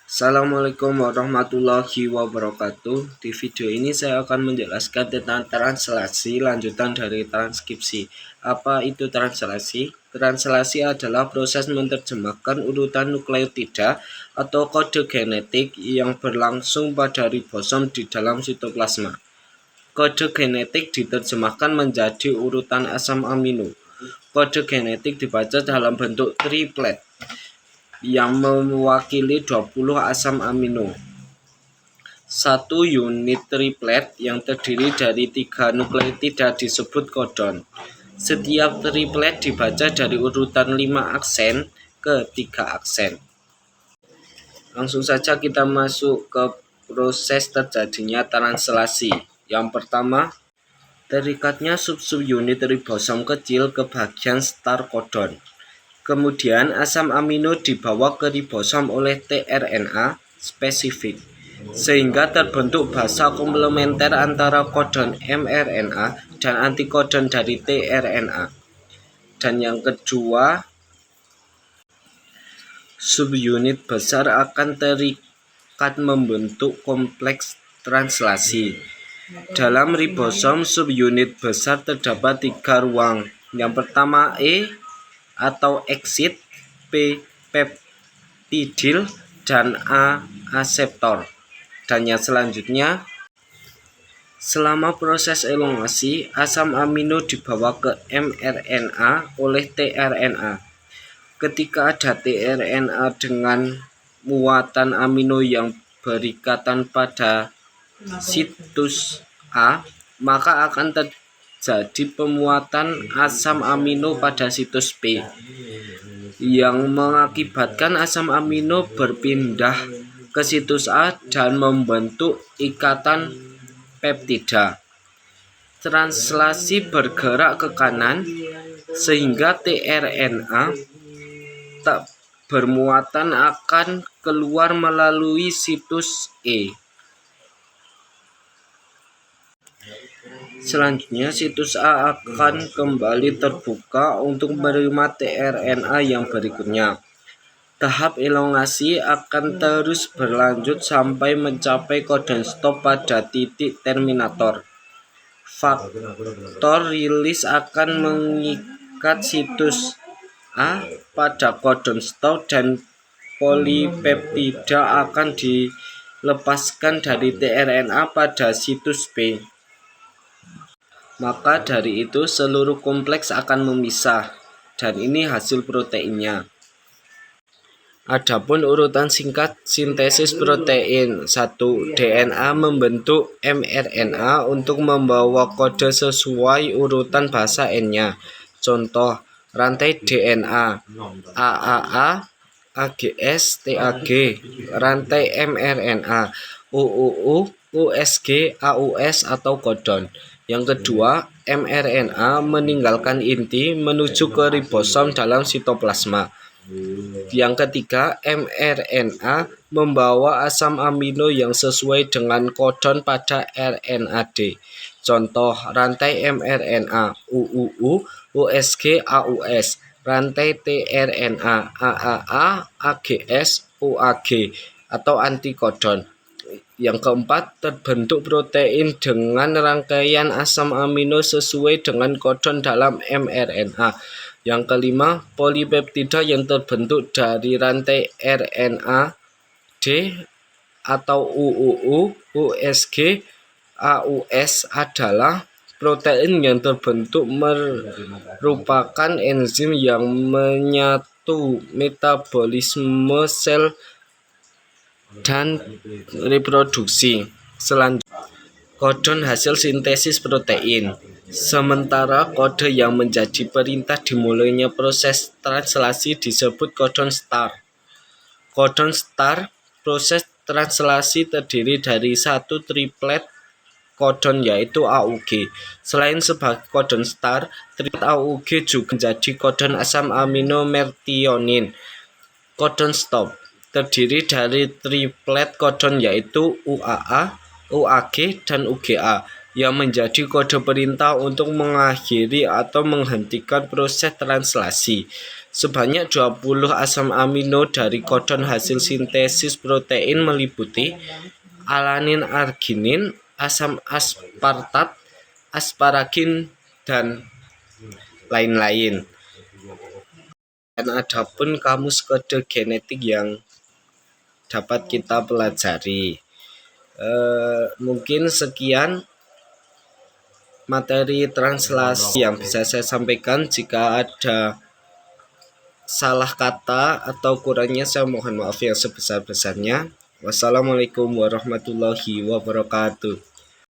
Assalamualaikum warahmatullahi wabarakatuh. Di video ini saya akan menjelaskan tentang translasi lanjutan dari transkripsi. Apa itu translasi? Translasi adalah proses menerjemahkan urutan nukleotida atau kode genetik yang berlangsung pada ribosom di dalam sitoplasma. Kode genetik diterjemahkan menjadi urutan asam amino. Kode genetik dibaca dalam bentuk triplet yang mewakili 20 asam amino. Satu unit triplet yang terdiri dari 3 nukleotida disebut kodon. Setiap triplet dibaca dari urutan 5 aksen ke 3 aksen. Langsung saja kita masuk ke proses terjadinya translasi. Yang pertama, terikatnya subunit ribosom kecil ke bagian start kodon. Kemudian asam amino dibawa ke ribosom oleh tRNA spesifik, sehingga terbentuk basa komplementer antara kodon mRNA dan antikodon dari tRNA. Dan yang kedua, subunit besar akan terikat membentuk kompleks translasi. Dalam ribosom subunit besar terdapat 3 ruang. Yang pertama E atau exit, P peptidil, dan A aseptor. Dan yang selanjutnya, selama proses elongasi, asam amino dibawa ke mRNA oleh tRNA. Ketika ada tRNA dengan muatan amino yang berikatan pada situs A, maka akan terjadi pemuatan asam amino pada situs P, yang mengakibatkan asam amino berpindah ke situs A dan membentuk ikatan peptida. Translasi bergerak ke kanan sehingga tRNA tak bermuatan akan keluar melalui situs E. Selanjutnya, situs A akan kembali terbuka untuk menerima tRNA yang berikutnya. Tahap elongasi akan terus berlanjut sampai mencapai kodon stop pada titik terminator. Faktor rilis akan mengikat situs A pada kodon stop dan polipeptida akan dilepaskan dari tRNA pada situs B. Maka dari itu seluruh kompleks akan memisah, dan ini hasil proteinnya. Adapun urutan singkat sintesis protein. 1. DNA membentuk mRNA untuk membawa kode sesuai urutan bahasa N-nya. Contoh, rantai DNA AAA, AGS, TAG, rantai mRNA UUU, USG, AUS atau kodon. Yang kedua, mRNA meninggalkan inti menuju ke ribosom dalam sitoplasma. Yang ketiga, mRNA membawa asam amino yang sesuai dengan kodon pada RNAD. Contoh, rantai mRNA UUU, USG, AUS, rantai tRNA AAA, AGS, UAG atau antikodon. Yang keempat, terbentuk protein dengan rangkaian asam amino sesuai dengan kodon dalam mRNA. Yang kelima, polipeptida yang terbentuk dari rantai RNA-D atau UUU, USG, AUS adalah protein yang terbentuk merupakan enzim yang menyatu metabolisme sel dan reproduksi. Selanjutnya, kodon hasil sintesis protein. Sementara kode yang menjadi perintah dimulainya proses translasi disebut kodon start. Kodon start proses translasi terdiri dari satu triplet kodon yaitu AUG. Selain sebagai kodon start, triplet AUG juga menjadi kodon asam amino methionine. Kodon stop terdiri dari triplet kodon yaitu UAA, UAG, dan UGA yang menjadi kode perintah untuk mengakhiri atau menghentikan proses translasi. Sebanyak 20 asam amino dari kodon hasil sintesis protein meliputi alanin, arginin, asam aspartat, asparagin, dan lain-lain. Dan ada pun kamus kode genetik yang dapat kita pelajari. Mungkin sekian materi translasi yang bisa saya sampaikan. Jika ada salah kata atau kurangnya saya mohon maaf yang sebesar-besarnya. Wassalamualaikum warahmatullahi wabarakatuh.